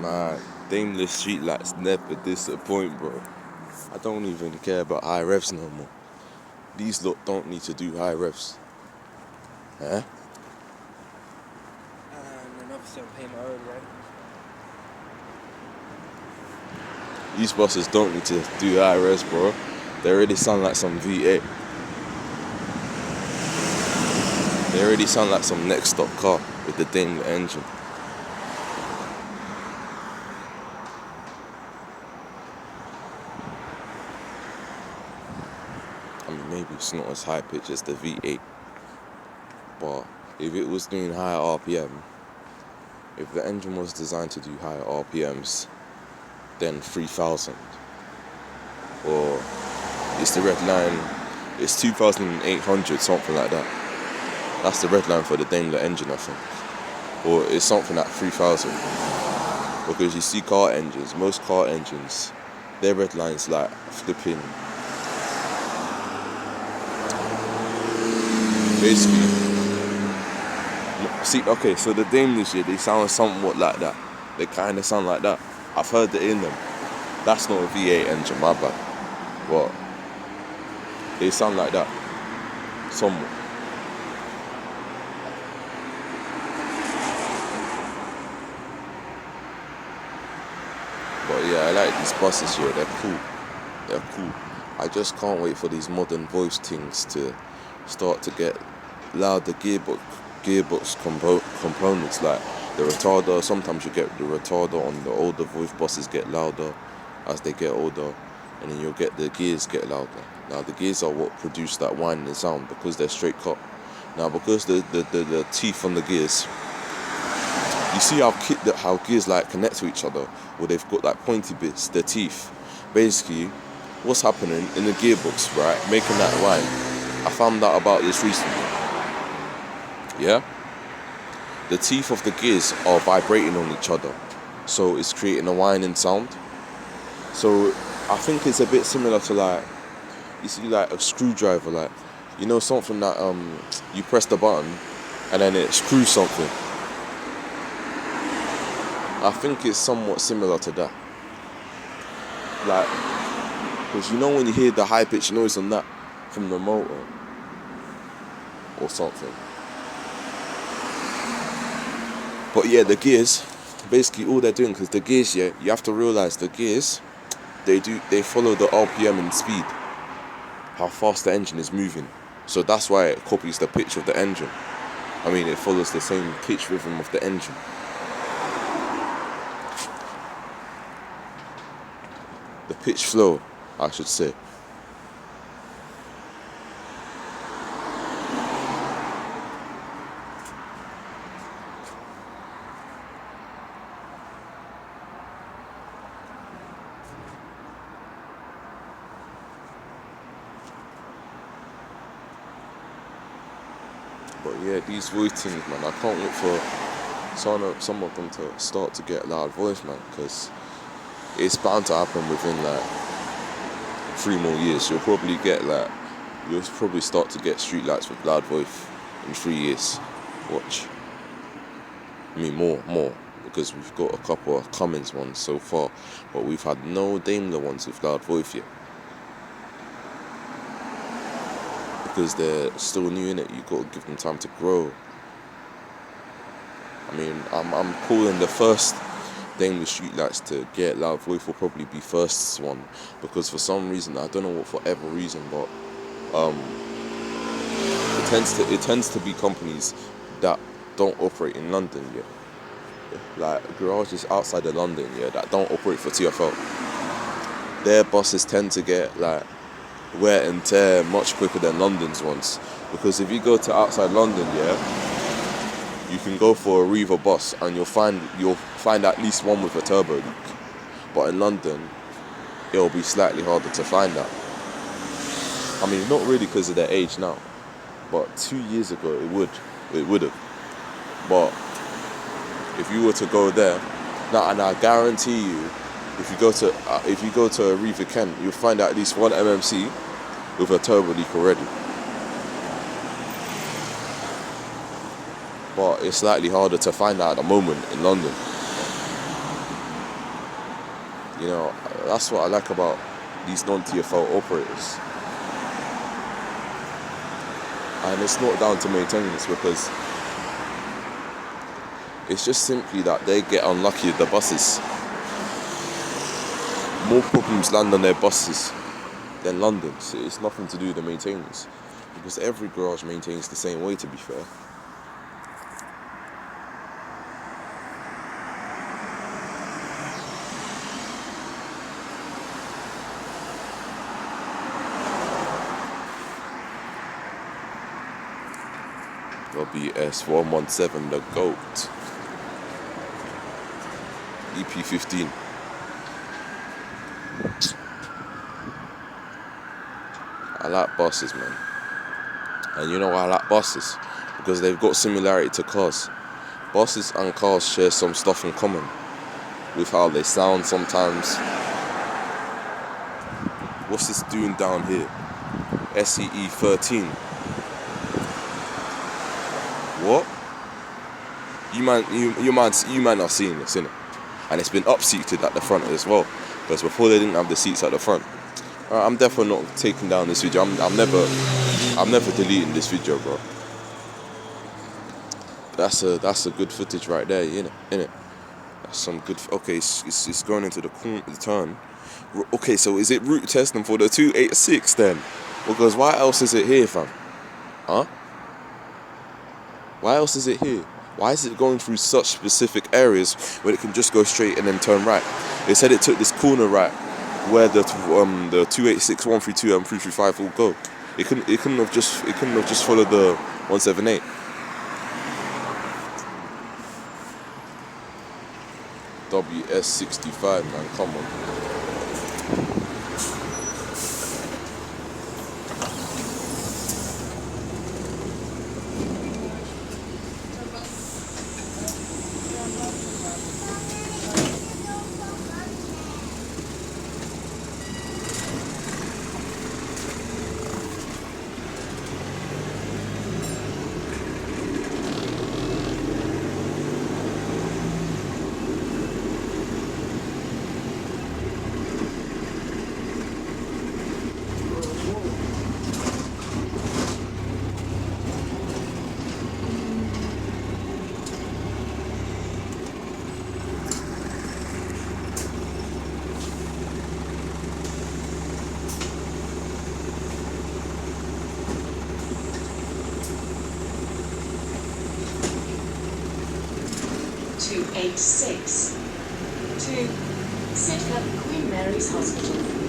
Nah, Daimler Streetlights never disappoint, bro. I don't even care about high revs no more. These lot don't need to do high revs. Huh? And obviously I'm paying my own rent. These buses don't need to do high revs, bro. They already sound like some V8. They already sound like some next stock car with the Daimler engine. I mean, maybe it's not as high pitch as the V8, but if it was doing higher RPM, if the engine was designed to do higher RPMs, then 3000, or it's the red line, it's 2800, something like that. That's the red line for the Daimler engine, I think, or it's something like 3000. Because you see car engines, most car engines, their red line's like flipping. Basically, see, okay, so the Daimlers here, they sound somewhat like that. They kind of sound like that. I've heard it in them. That's not a V8 engine, my bad. But they sound like that, somewhat. But yeah, I like these buses here. They're cool. They're cool. I just can't wait for these modern voice things to start to get louder gearbox components, like the retarder. Sometimes you get the retarder on the older voice buses get louder as they get older, and then you'll get the gears get louder. Now the gears are what produce that whining sound because they're straight cut. Now because the teeth on the gears, you see how gears like connect to each other, where they've got like pointy bits, the teeth. Basically, what's happening in the gearbox, right, making that whine. I found out about this recently. Yeah? The teeth of the gears are vibrating on each other, so it's creating a whining sound. So I think it's a bit similar to, like, you see like a screwdriver, like, you know, something that you press the button and then it screws something. I think it's somewhat similar to that. Like, because you know when you hear the high pitched noise on that from the motor or something. But yeah, the gears, basically all they're doing, because the gears, yeah, you have to realize the gears, they follow the RPM and speed, how fast the engine is moving. So that's why it copies the pitch of the engine. I mean, it follows the same pitch rhythm of the engine. The pitch flow, I should say. But yeah, these voice things, man, I can't wait for some of them to start to get loud voice, man, because it's bound to happen within like 3 more years. You'll probably start to get streetlights with loud voice in 3 years. Watch. I mean more, because we've got a couple of Cummins ones so far, but we've had no Daimler ones with loud voice yet. Because they're still new in it, you got to give them time to grow. I mean, I'm calling the first Daimler streetlights to get loud voice will probably be first one, because for some reason, I don't know for whatever reason, but it tends to be companies that don't operate in London yet, like garages outside of London, yeah, that don't operate for TfL. Their buses tend to get like wear and tear much quicker than London's ones, because if you go to outside London, yeah, you can go for a RDoor and you'll find at least one with a turbo leak. But in London, it'll be slightly harder to find that. I mean, not really because of their age now, but 2 years ago it would have. But if you were to go there now, and I guarantee you, if you go to a Riva Kent, you'll find at least one MMC with a turbo leak already. But it's slightly harder to find that at the moment in London. You know, that's what I like about these non-TFL operators. And it's not down to maintenance, because it's just simply that they get unlucky with the buses. More problems land on their buses than London's. It's nothing to do with the maintenance, because every garage maintains the same way, to be fair. WS117, the GOAT. EP15. I like buses, man. And you know why I like buses? Because they've got similarity to cars. Buses and cars share some stuff in common with how they sound sometimes. What's this doing down here? SEE 13. What? You man are seeing this, innit? And it's been up-seated at the front as well, because before they didn't have the seats at the front. I'm definitely not taking down this video. I'm never deleting this video, bro. That's a good footage right there, innit? That's some good. Okay, it's going into the turn. Okay, so is it route testing for the 286 then? Because why else is it here, fam? Huh? Why else is it here? Why is it going through such specific areas where it can just go straight and then turn right? They said it took this corner right where the 286, 132, and 335 will go. It couldn't have just followed the 178. WS65, man, come on. To Sitka, Queen Mary's Hospital.